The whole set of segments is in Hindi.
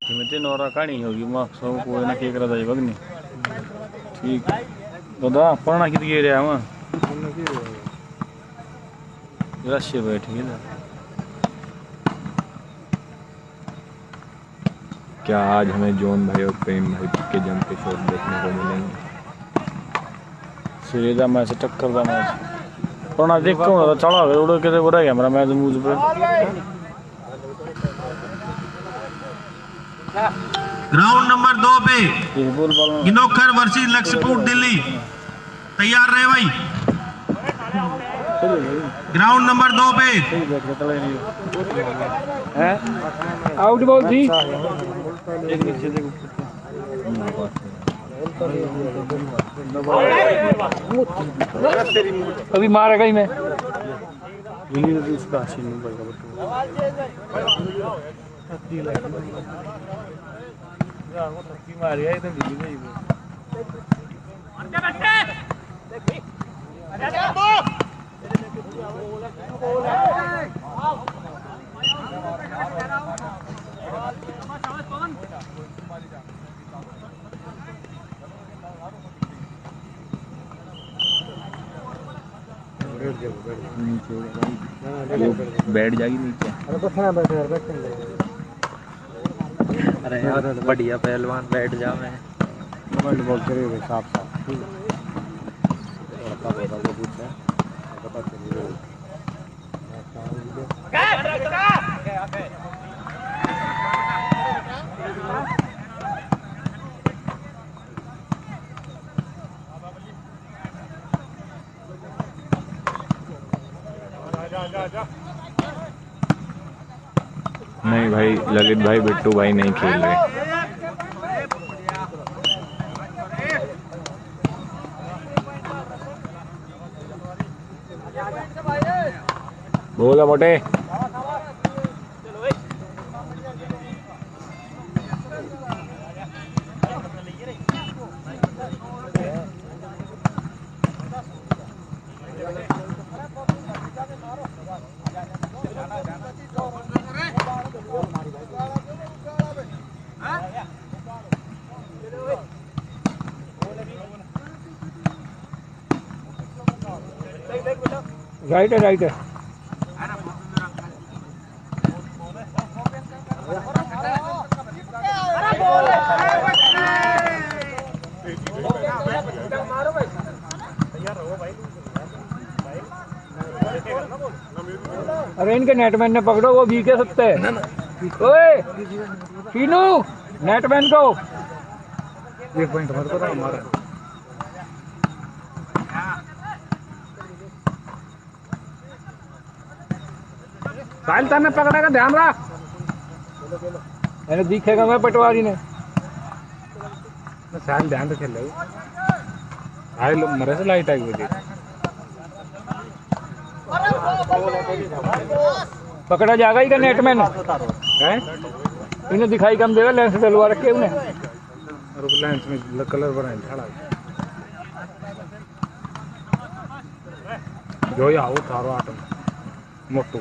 ते नौरा कहानी होगी माँ सब कोई ना केक रहा बगनी ठीक दादा पढ़ना कित गे रहा वहाँ रश्य बैठ गए क्या आज हमें जॉन भाई और प्रेम भाई के जम के शॉट देखने को मिलेंगे। सीधा मैच टक्कर का मैच पढ़ना देख कौन चढ़ा उड़ के रह गया मेरा मैच मूज पे। ग्राउंड नंबर 2 पे गिनोखर वर्सेस लक्ष्यपुर दिल्ली तैयार रहे भाई। ग्राउंड नंबर 2 पे आउट बॉल थी अभी मारेगा ही मैं बैठ जाएगी नीचे। अरे यार बढ़िया पहलवान बैठ जा मैं बॉल करेगा साफ साफ नहीं भाई ललित भाई बिट्टू भाई नहीं खेल रहे। बोला मोटे राइट है अरे इनके नेटमैन ने पकड़ो वो भी के सकते हैं। ओए टीनू नेटमैन को 1 पॉइंट मत करो हमारा साहिल ताने पकड़ेगा ध्यान रख मैंने दिखेगा मैं पटवारी ने साहिल ध्यान रखे ले साहिल मरे से लाइट आई हुई पकड़ा जाएगा ही का नेटमैन है इन्हें दिखाई कम देगा लेंस डलवा रखे उन्हें लेंस में कलर बनाए खड़ा जो ही आओ थारो आटो मोटू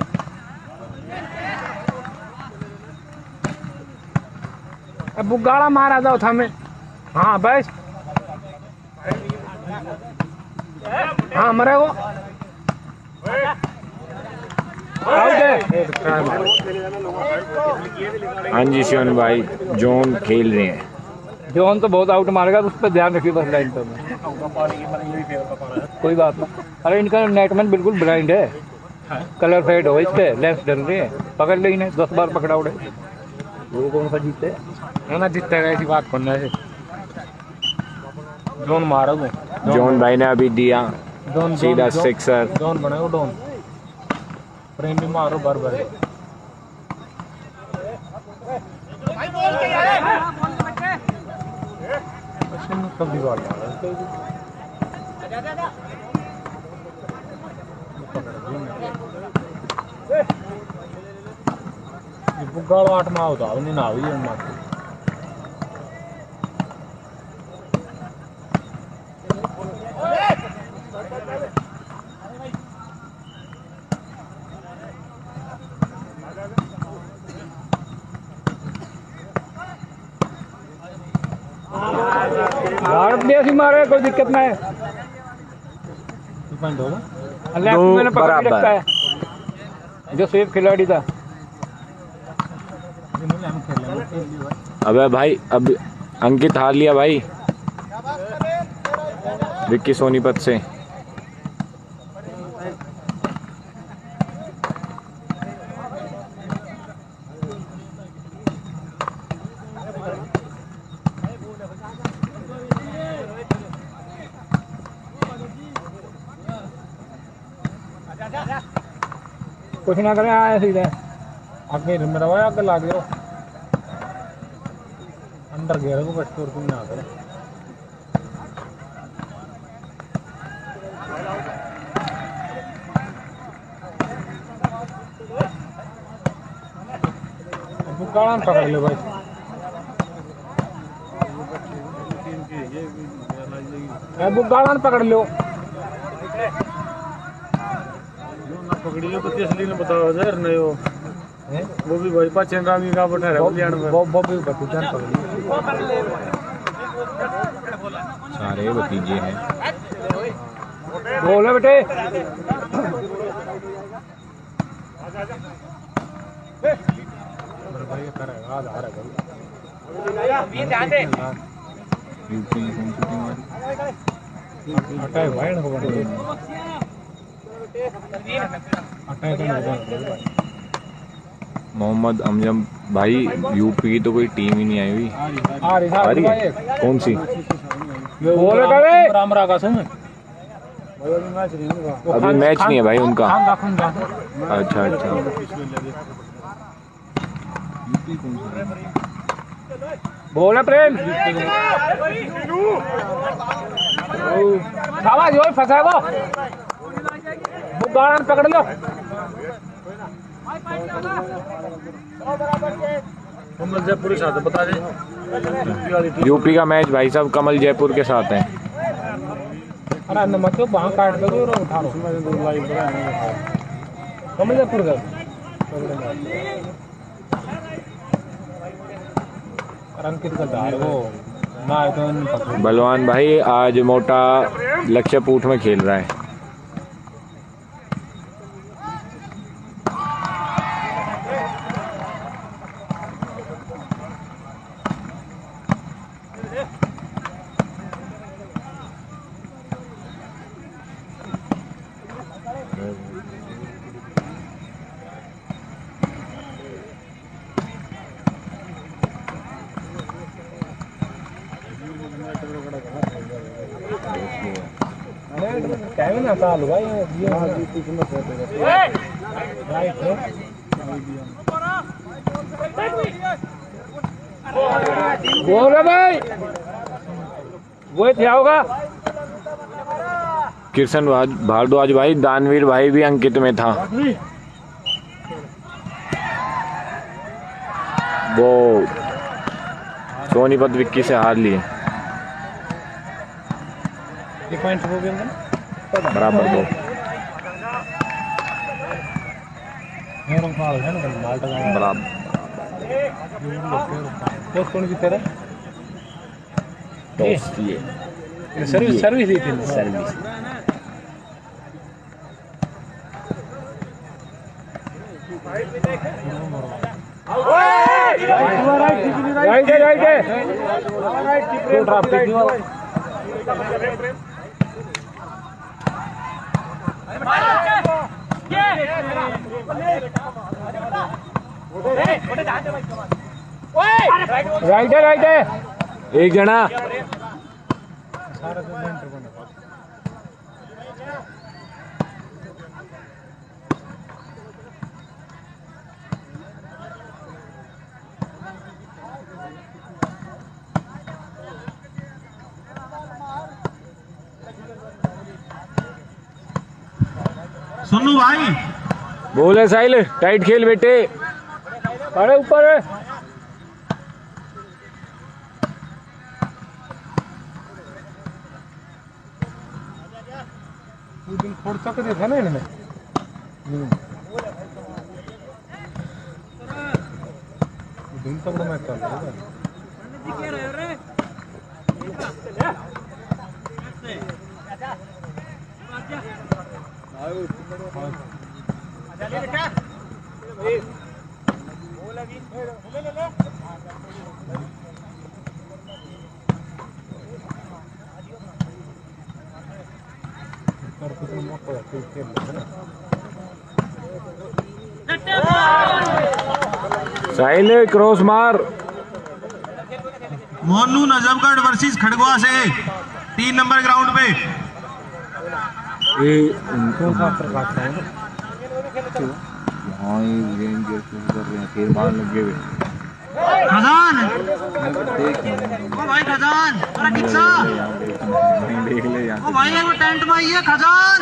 अब बुगाड़ा मारा जाओ था में हाँ बस हाँ मरे वो हाँ जी शिवन भाई जॉन खेल रहे हैं। जॉन तो बहुत आउट मारेगा उस पर ध्यान रखिए बस लाइन पर कोई बात नहीं। अरे इनका नेटमैन बिल्कुल ब्लाइंड है कलर फेड हो इसके लेंस डल रहे हैं पकड़ ले इन्हें 10 बार पकड़ा उड़े वो कौन सा जीते ना जीतेगा ऐसी बात करना है। जॉन मारा जॉन भाई ने अभी दिया सीधा सिक्सर जॉन बनाओ डॉन प्रेम भी मारो बार बार कभी बार बुगाड़ो 8 माह होता नहीं ना हुई भारत देश ही मारे, कोई दिक्कत नहीं है। पॉइंट होगा लेफ्ट मैंने पकड़ के रखा है, जो सेफ खिलाड़ी था। अबे भाई अब अंकित हार लिया भाई विक्की सोनीपत से। कुछ ना करें, आए सीधे आगे मेरा भाई आगे ला गया अंदर गया को बस तोड़ तुम ना करे। बुकाड़ा पकड़ लो भाई, बुकाड़ा पकड़ लो, पकड़ी लो तो असली ने बताओ यार नहीं वो भी भाई पाचन रामी का बैठा है वो भी भतीजान पकड़ी सारे भतीजे हैं। बोलो बेटे भाई करेगा आज आ रहा यूपी कौन सी टीम आ रही? अटाई भाई को बन मोहम्मद अमजम भाई यूपी की तो कोई टीम ही नहीं आई हुई। आ रही है कौन सी? बोले करे रामरा का सुन अभी मैच नहीं है भाई उनका। अच्छा अच्छा बोले प्रेम खावा जो फंसा वो बुगाड़न पकड़ लो। कमल जयपुर के साथ बता दे यूपी का मैच भाई साहब कमल जयपुर के साथ है। अरे नमक तो वहाँ काट दो और उठा लो कमल जयपुर का अंकित का दार वो ना तो बलवान भाई आज मोटा लक्ष्यपूठ में खेल रहा है। क्या ना साल भाई बोल रहे भाई वो क्या होगा? किशन भारद्वाज भाई दानवीर भाई भी अंकित में था। वो सोनीपत विक्की से हार लिए पॉइंट हो गया बराबर दो। बराबर कौन जीते रहा? सर्विस दी थी सर्विस राइट है एक जना सुनू भाई बोले साहिल टाइट खेल बेटे। अरे ऊपर है दिन फोड़ सकते थे ना इनमें दिन तक मैच चल रहा है। साहिल क्रॉस मार। मोनू नजफगढ़ वर्सेस खड़गवा से 3 नंबर ग्राउंड पे। खजान ओ भाई, खजान अरे किस्सा ओ भाई, वो टेंट में ही है खजान।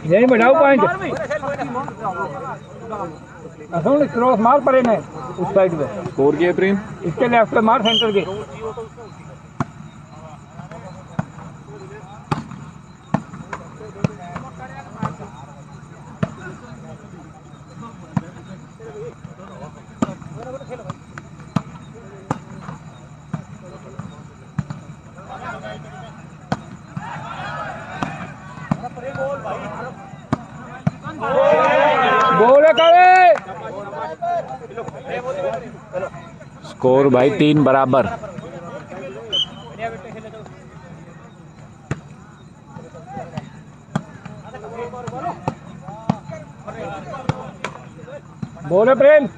यही बढ़ाओ पॉइंट। असल क्रॉस मार पड़े ने उस साइड पे। स्कोर किया प्रेम, इसके लेफ्ट पे मार सेंटर के। बोले करे। स्कोर भाई 3 बराबर। बोले प्रेम।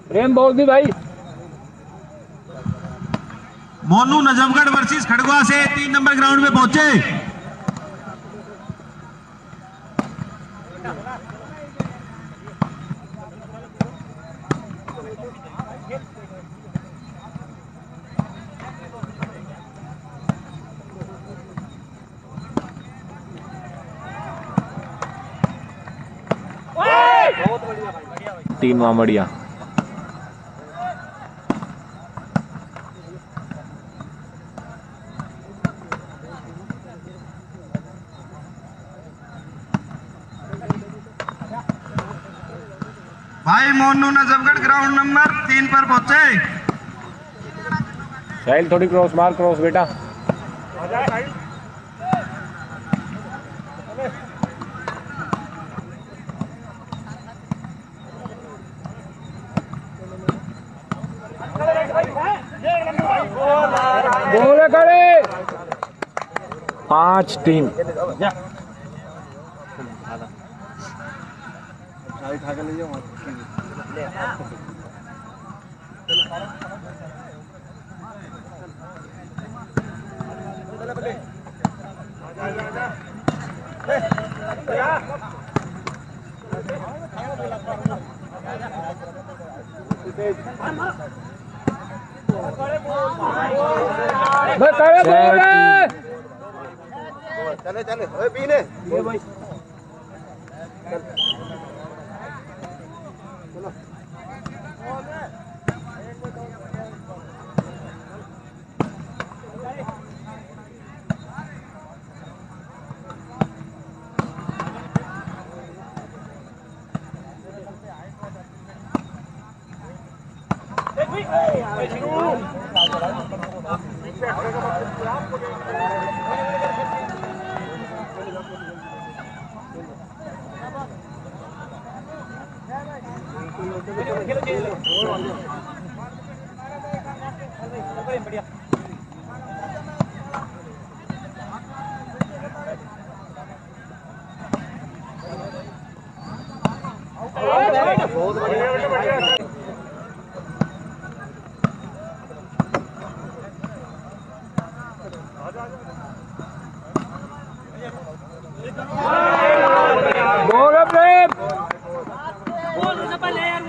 प्रेम बोल दी भाई। मोनू नजफगढ़ वर्सेस खड़गवा से 3 नंबर ग्राउंड में पहुंचे। तीन बढ़िया। भाई मोनू नजफगढ़ ग्राउंड नंबर 3 पर पहुंचे। साहिल थोड़ी क्रॉस मार, क्रॉस बेटा। बोले करे। 5-3। चले चले ओए पीने ये भाई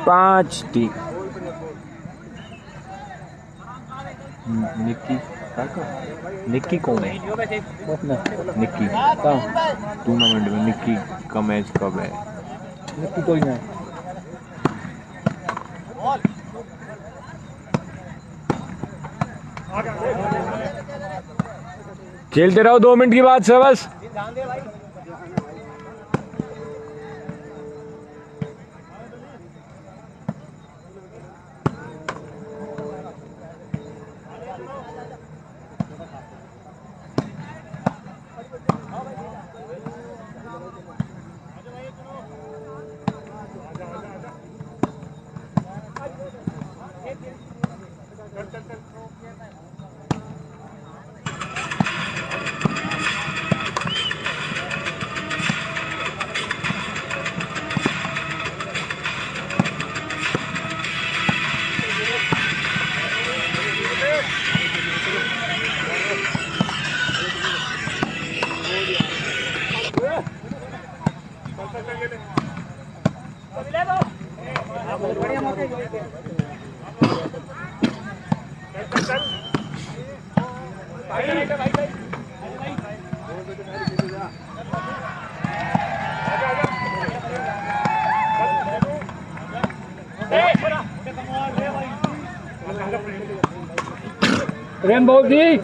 5 ठीक। निक्की निक्की कौन है? निक्की टूर्नामेंट में निक्की का मैच कब है? निक्की कोई नहीं। खेलते रहो 2 मिनट की बात से बस। रेनबो जी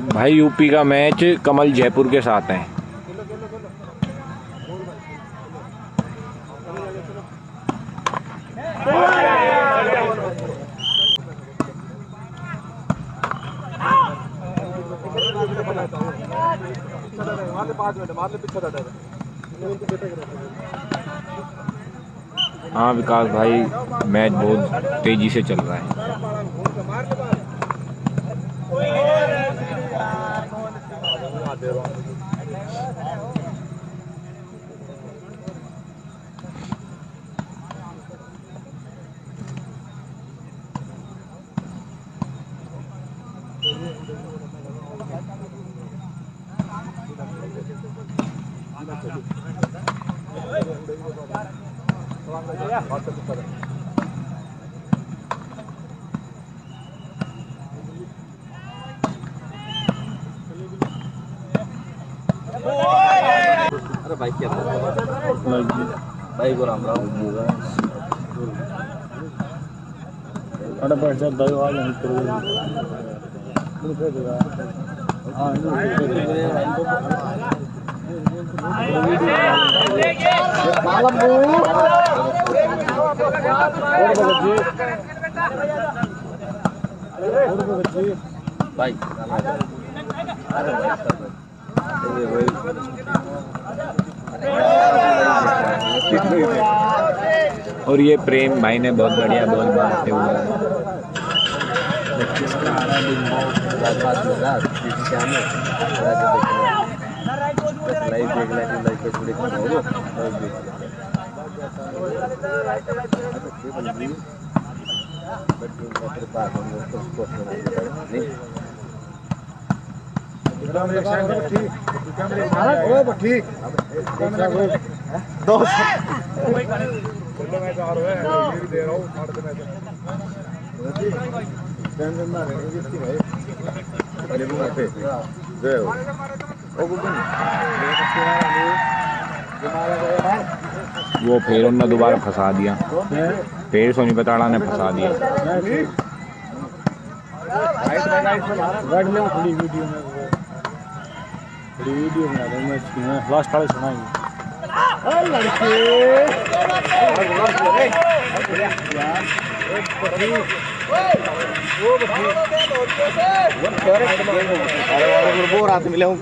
भाई यूपी का मैच कमल जयपुर के साथ है। हाँ विकास भाई, मैच बहुत तेजी से चल रहा है। अरे भाई क्या भाई को राम राम। अरे बैठ जा दो आ नहीं करो। हां भाई और ये प्रेम भाई ने बहुत बढ़िया बॉल मारते हुए वो फिर उन्होंने दोबारा फंसा दिया। फिर सोनी पताड़ा ने फंसा दिया। वीडियो बना रहे मैं लास्ट वाले सुनाएंगे। वो रात मिले हूँ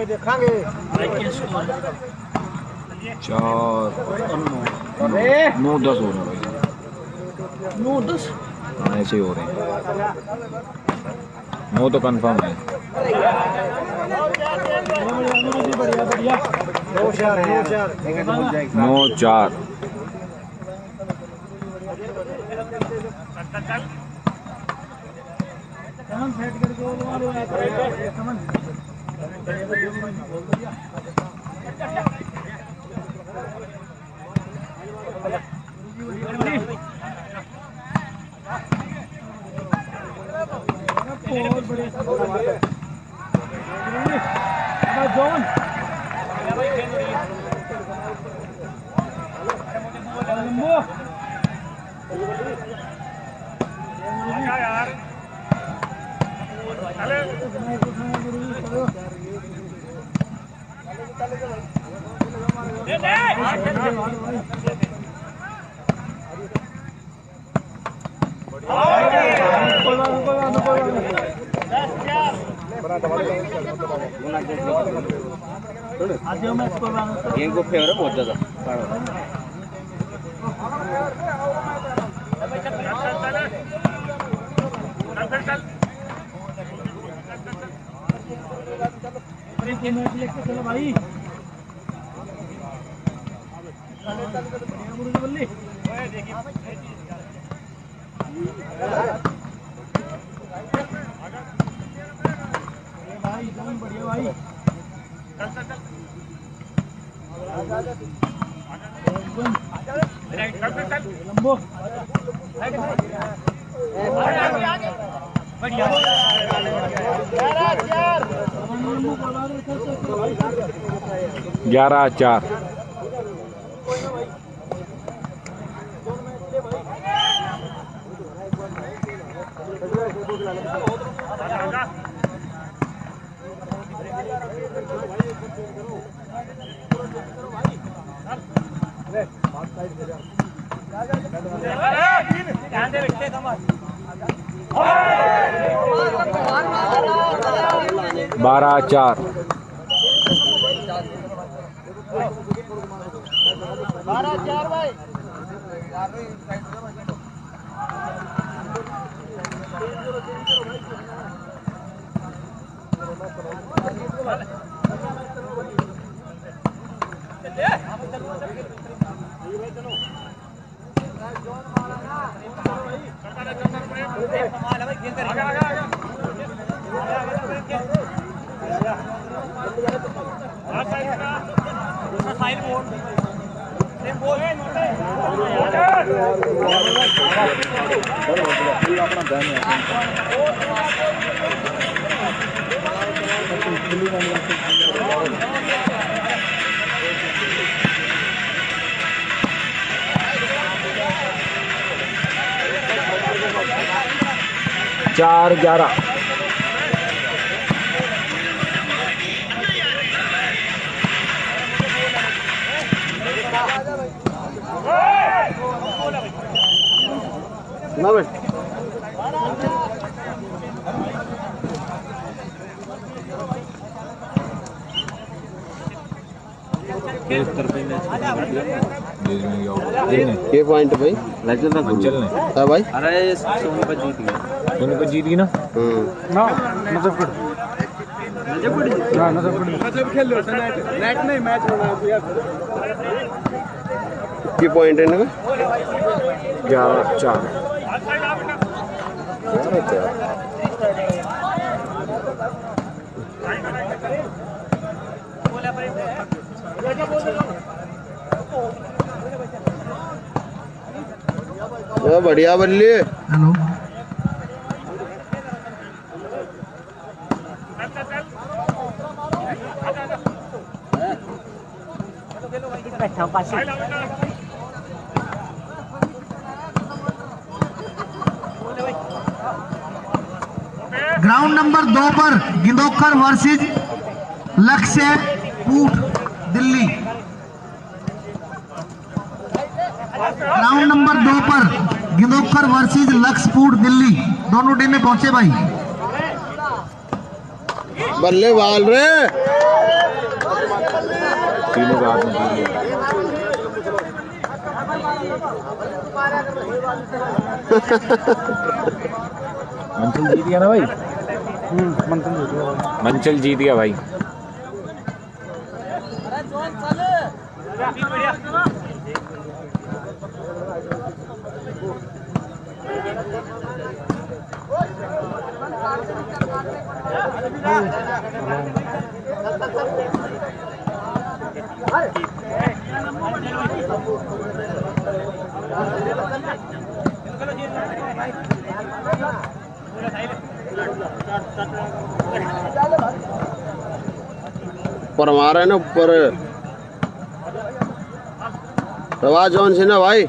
देखांगे 9-10 हो रहे हैं भाई। 9-10 हाँ ऐसे ही हो रहे हैं। 9 तो कंफर्म है। 9-4 हम सेट करके गेम को फेवर है बहुत ज्यादा। चलो भाई बढ़िया भाई लंबो 11-4 12-4 भाई 4-11 ना भाई ये पॉइंट भाई मंचल ने हाँ भाई अरे सोनीपत जीत गई सोनीपत जीत गई ना ना नजफगढ़ नजफगढ़ खेल लो नेट नहीं मैच होना है यार ये पॉइंट है ना 11-4 बढ़िया बल्ली हेलो ग्राउंड नंबर 2 पर गिंदोखर वर्सेस लक्ष्य पूट दिल्ली। ग्राउंड नंबर 2 पर गिंदोखर वर्सेस लक्ष्यपूट दिल्ली, दोनों टीमें पहुंचे भाई। बल्ले बाल रे तीनों का हाथ में मंचल जीत गया ना भाई। मंचल जीत गया भाई। ऊपर मारा है ना ऊपर। रवाज जॉन सिन्हा भाई।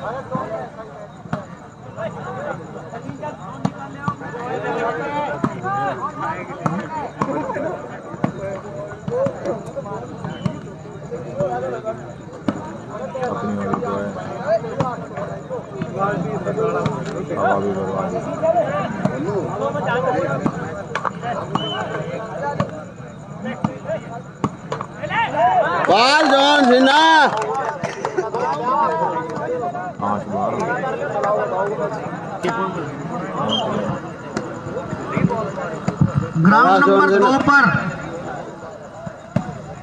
अपनी वाली तो है, हवा भी बर्बाद है। बाल जॉन सिन्हा। 5 बार ग्राउंड नंबर 2 पर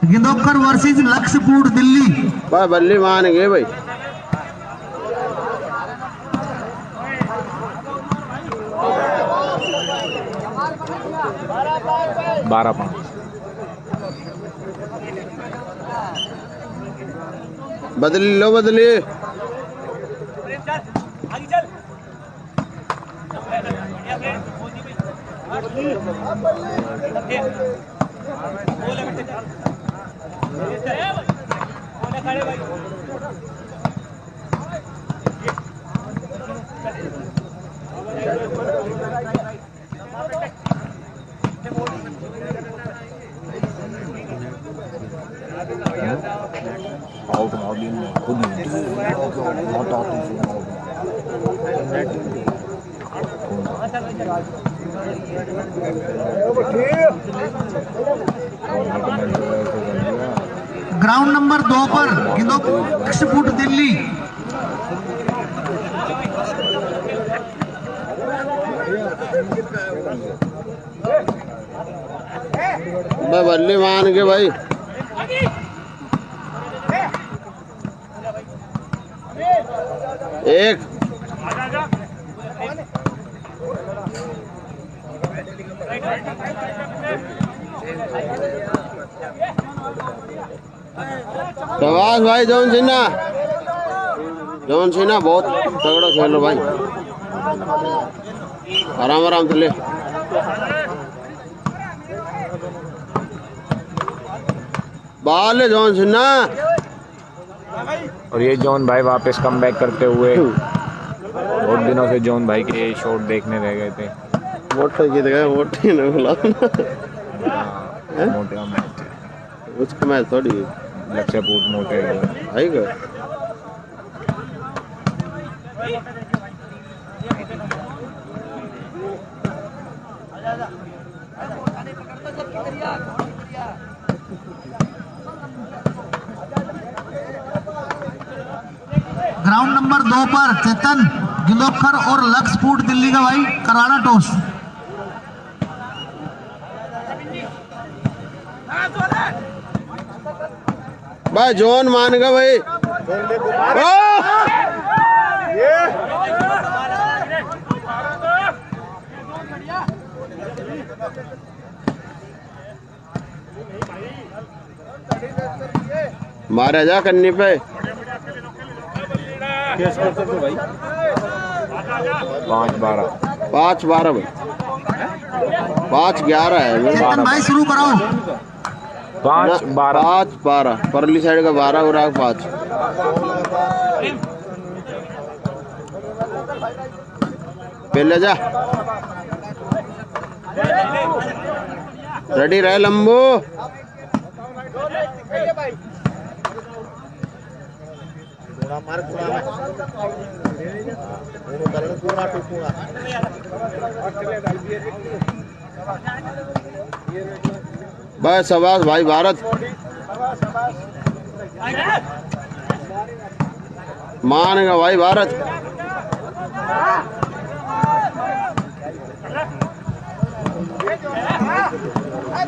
गिंदोकर वर्सेस लक्ष्यपुर दिल्ली। भाई बल्ली मान गए भाई। बारह 5 बदली लो बदली। आउट मार दिया खुद बहुत ग्राउंड नंबर 2 पर गिंदोकर लक्ष्यपुर दिल्ली। भाई बल्ली मान के भाई। एक प्रवास भाई जॉन सिन्हा। जॉन सिन्हा बहुत तगड़ा खेलो भाई। आराम आराम से ले। बाल है जॉन सिन्हा। और ये जॉन भाई वापस कम बैक करते हुए, बहुत दिनों से जॉन भाई के शॉट देखने रह गए थे। मोटे जीत गए। मोटे ने बुलाओ मोटे का मैच है, उसका मैच थोड़ी लक्ष्यपुर मोटे आई गए। ग्राउंड नंबर 2 पर चेतन गिंदोकर और लक्ष्यपुर दिल्ली का भाई कराड़ा टॉस। भाई जॉन मान गया भाई। मारा जा कन्नी पे। 5-12 5-12 भाई। 5-11 है। चेतन भाई शुरू कराओ। 5-12 5-12 परली साइड का 12 और 5। पहले जा रेडी रहे लंबू। बस शाबाश भाई भारत। मानेगा भाई भारत।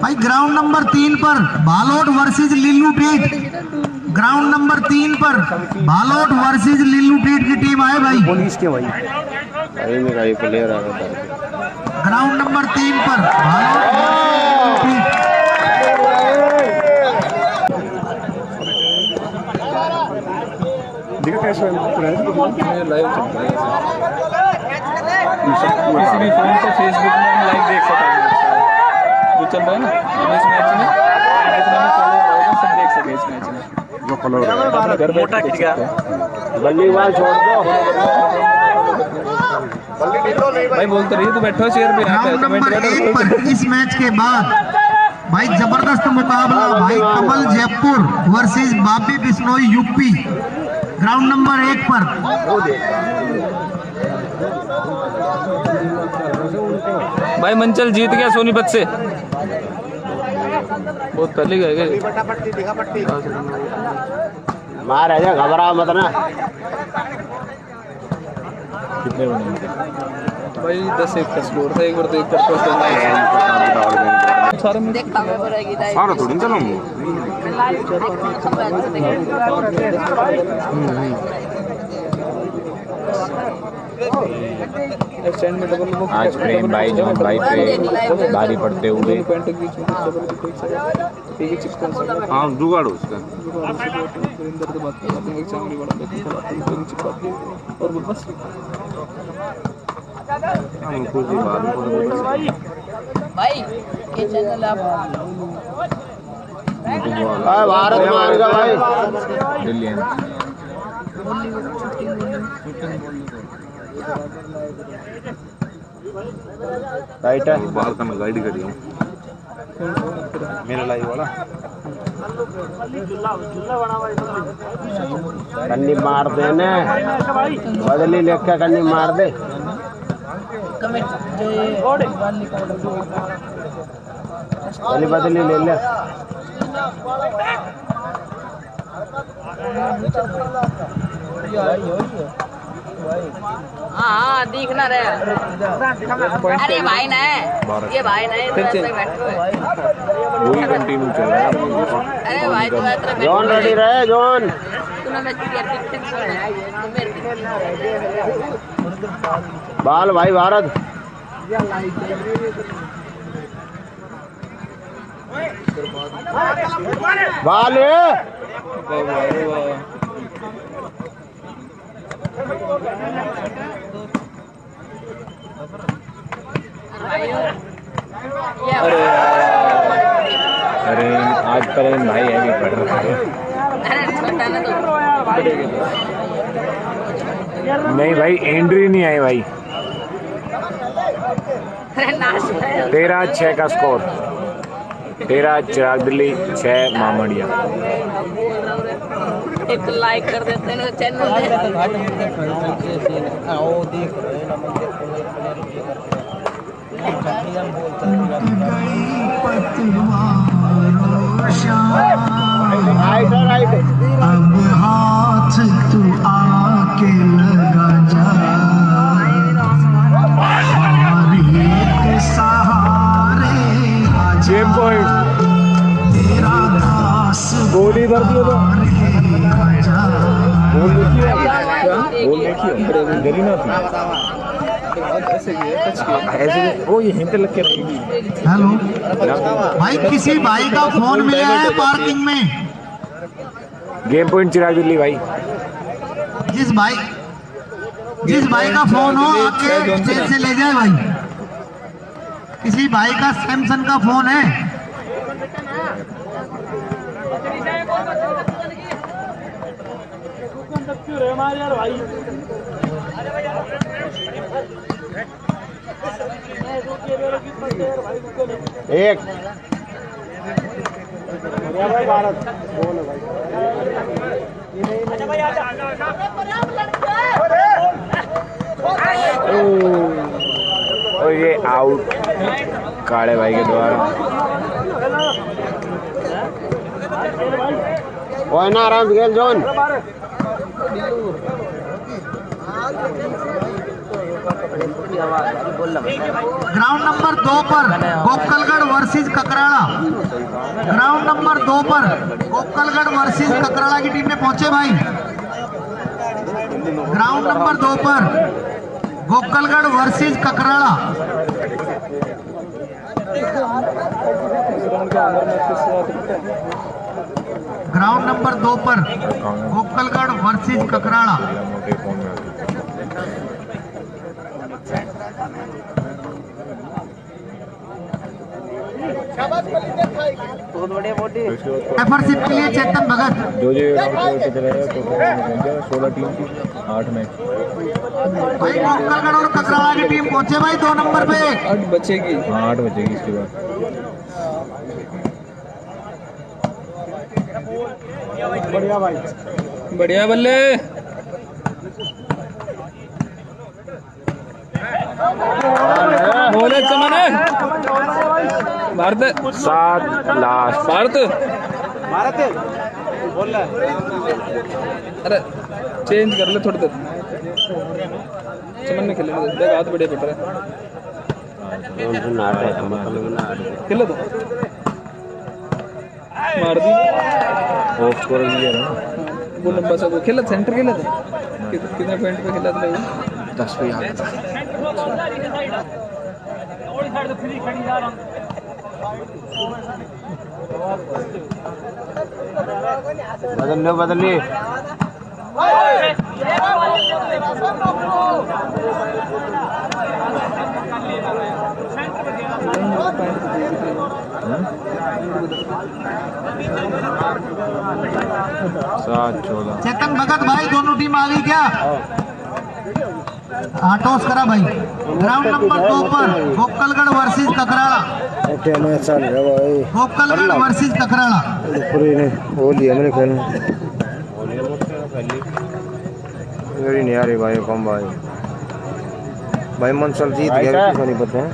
भाई ग्राउंड नंबर 3 पर भालोट वर्सेस लिल्लू टेट। ग्राउंड नंबर 3 पर भालोट वर्सेस लिल्लू टेट की टीम आए भाई। अरे मेरा ये प्लेयर आ रहा था। ग्राउंड नंबर 3 पर भालोट वर्सेस लिल्लू टेट। किसी भी फोन पे फेसबुक में हम लाइव देख सकते हैं जो चल रहा है ना इस मैच में, जितना भी फॉलो होगा सब देख सके इस मैच में। जो फॉलो घर बैठ के देख सकते हैं। बल्लीबाज छोड़ दो भाई बोलते रहिए तो बैठो शेयर भी यहाँ पे राउंड कमेंट नंबर 1 पर इस मैच के बाद भाई जबरदस्त मुकाबला भाई कमल जयपुर वर्सेस बाबी बिश्नोई यूपी। ग्राउंड नंबर 1 पर भाई मंचल जीत गया सोनीपत से, बहुत पहले गए। मार है घबरा मत ना। कितने बने भाई? 10-1 का स्कोर था। एक बार देख कर सारा में सारा थोड़ी चलो आज प्रेम भाई जॉन भाई पे भारी पड़ते हुए हाँ जुगाड़ो उसका और बस भाई ये चैनल आप भारत मारेगा भाई। दिल्ली राइट है बाहर का मैं गाइड करी हूँ मेरा लाइव वाला कन्नी मार दे ने बदली लेके कन्नी मार दे। बदली ले ले। हाँ दिखना रहे। अरे भाई ना ये भाई ना वही कंटिन्यू चल रहा है। अरे भाई तो जॉन रेडी रहे जॉन। बाल भाई भारत बाल अरे आज प्रेम भाई है भी पढ़ रहा है। नहीं भाई एंट्री नहीं आई भाई। 13-6 का स्कोर। 13 चिराग दिल्ली 6 मामड़िया। एक लाइक कर देते हैं चैनल अब हाथ तू आके लगा जा सहारे तेरा दास गोली भर दिया तो ऐसे वो यहीं पे लग के रहेगी। हेलो भाई किसी भाई का फोन मिला है पार्किंग में। गेम पॉइंट चिराग दिल्ली भाई। जिस भाई का फोन हो आके स्टेज से ले जाए भाई। किसी भाई का सैमसंग का फोन है। एक और ये आउट काले भाई के द्वारा। वो ना आराम से खेल जॉन। ग्राउंड नंबर 2 पर Gokalgarh versus Kakrada. Ground number 2 पर गोकलगढ़ वर्सेस ककराड़ा की टीम में पहुंचे भाई। ग्राउंड नंबर 2 पर Gokalgarh versus Kakrada. Ground number 2 पर गोकलगढ़ वर्सेज ककराड़ा। मोटे फोन में मेंबरशिप के लिए चेतन भगत। जो चला गया तो 16 टीम थी 8 मैच। भाई गोकलगढ़ और ककराड़ा की टीम पहुंचे भाई 2 नंबर पे। 8 बचेगी। हाँ 8 बचेगी इसके बाद। बढ़िया भाई, बढ़िया बल्ले। बोले चमन भारत 7 लास्ट भारत बोल रहा है। अरे चेंज कर ले थोड़ी देर। चमन ने खेले देख हाथ बढ़िया पड़ रहा है। खेलो तो मार दी ऑफ स्कोर लिया ना। वो लंबा सा वो खेला सेंटर खेला था। कितने पॉइंट पे खेला था 10 पे आ गया। बदल ले चेतन भगत भाई दोनों टीम आ गई क्या? टॉस करा भाई। ग्राउंड नंबर 2 पर गोकलगढ़ वर्सेज ककराड़ा। गोकलगढ़ वर्सेज ककराड़ा। नहीं आ रही भाई कम भाई। भाई मंसल जीत गया, किसी को नहीं पता है।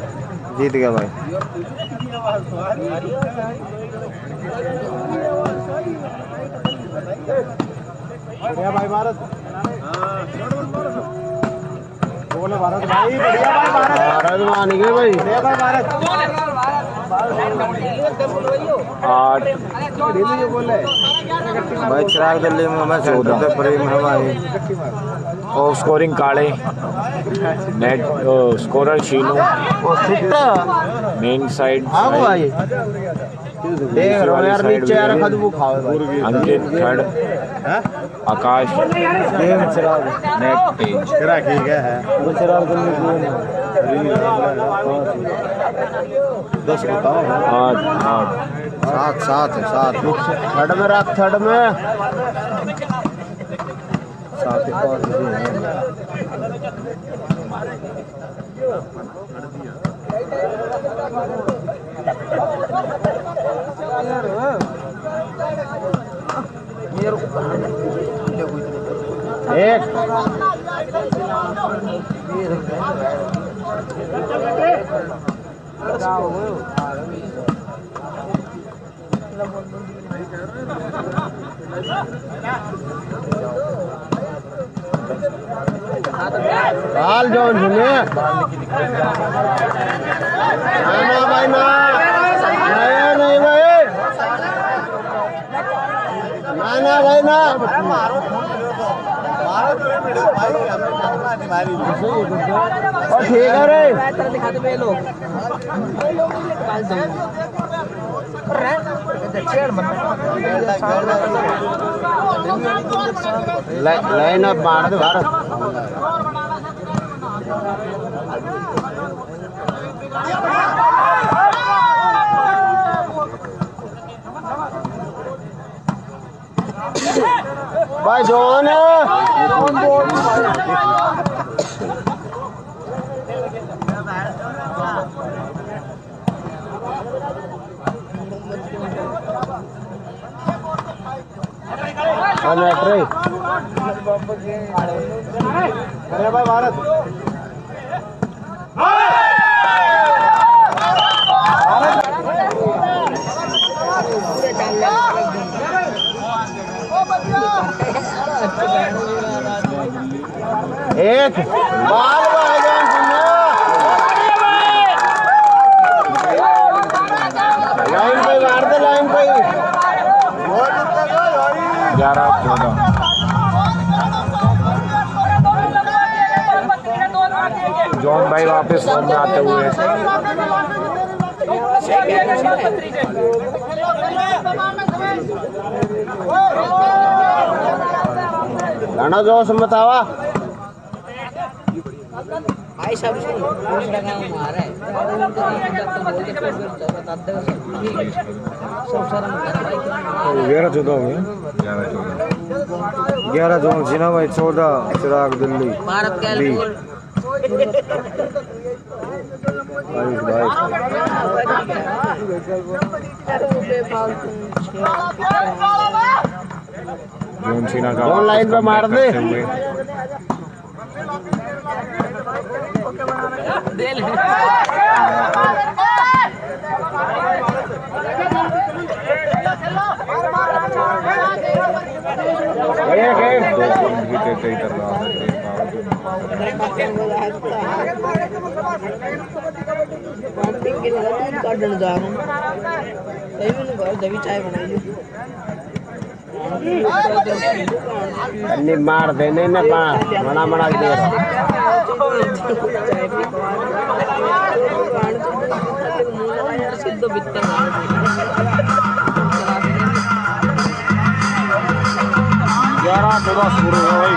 जीत गया भाई। बढ़िया भाई भारत, बोले भारत भाई, बढ़िया भाई भारत मान गए भाई। बढ़िया भाई भारत। 8 भाई चिराग दिल्ली में मैं 14 प्रेम है भाई। ऑफ स्कोरिंग काले, net scorer Sheenu, main side हाँ भाई देख रहा हूँ यार, नीचे यार खदबू खाओ भाई। अंकित थर्ड, आकाश नेट तेज। ठीक है वो चिराग दिल्ली 10 बताओ। 8 7 थर्ड में रख, थर्ड में 7 एक हाल जॉन सुनिए ना भाई ना नहीं भाई ना भाई ना ठीक है रे लाइन अप मार दे भारत। भाई जॉन अरे भाई भारत एक बाल लाइन पे मार दे, लाइन पे 11-14। जॉन भाई वापस फॉर्म में आते हुए। गाना जोश मत आवा भाई सब कुछ लगा मारा है सब सारा भाई 11 जोन सी ना भाई 14 चिराग दिल्ली भारत का गोल जॉन सीना का जोन लाइन पे मार दे मार देने में बना बना दे सिद्ध बित्तर 11-14 शुरू है भाई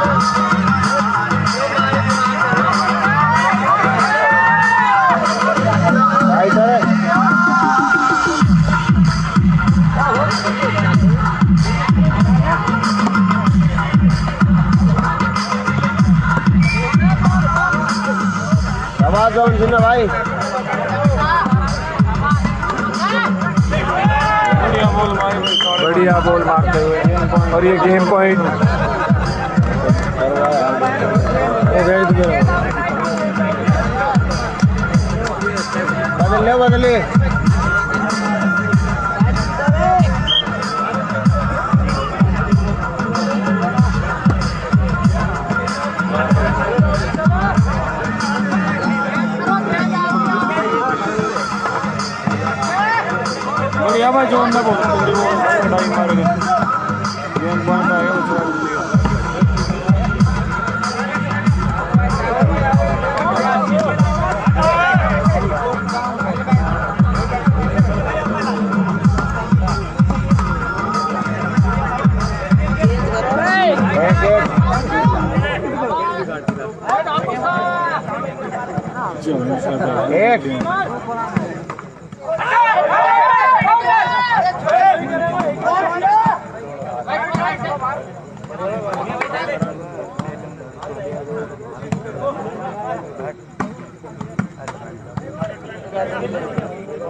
आवाज जोन सी ना भाई बढ़िया बॉल मारते हुए और ये गेम पॉइंट बदले बढ़िया भाई जोन ना बहुत लड़ाई मारे गेम पॉइंट आएगा उसके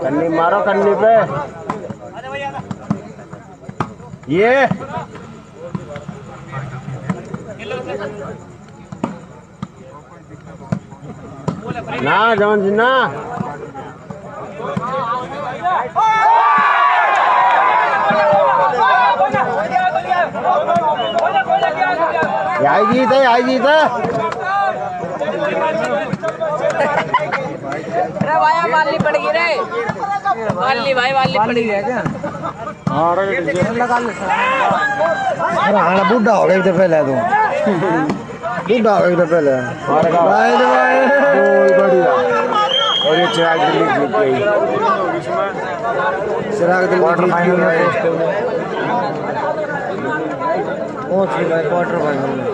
कन्नी मारो कन्नी पे ये ना जॉन जी ना आई जीत है अरे भाई वाली पड़ गई रे वाली भाई वाली पड़ गई क्या अरे हाँ बूढ़ा हो गया पहले तू बूढ़ा हो गया पहले बढ़िया और ये चिराग दिल्ली जीत गई चिराग दिल्ली क्वार्टर फाइनल में पहुंच गई क्वार्टर फाइनल में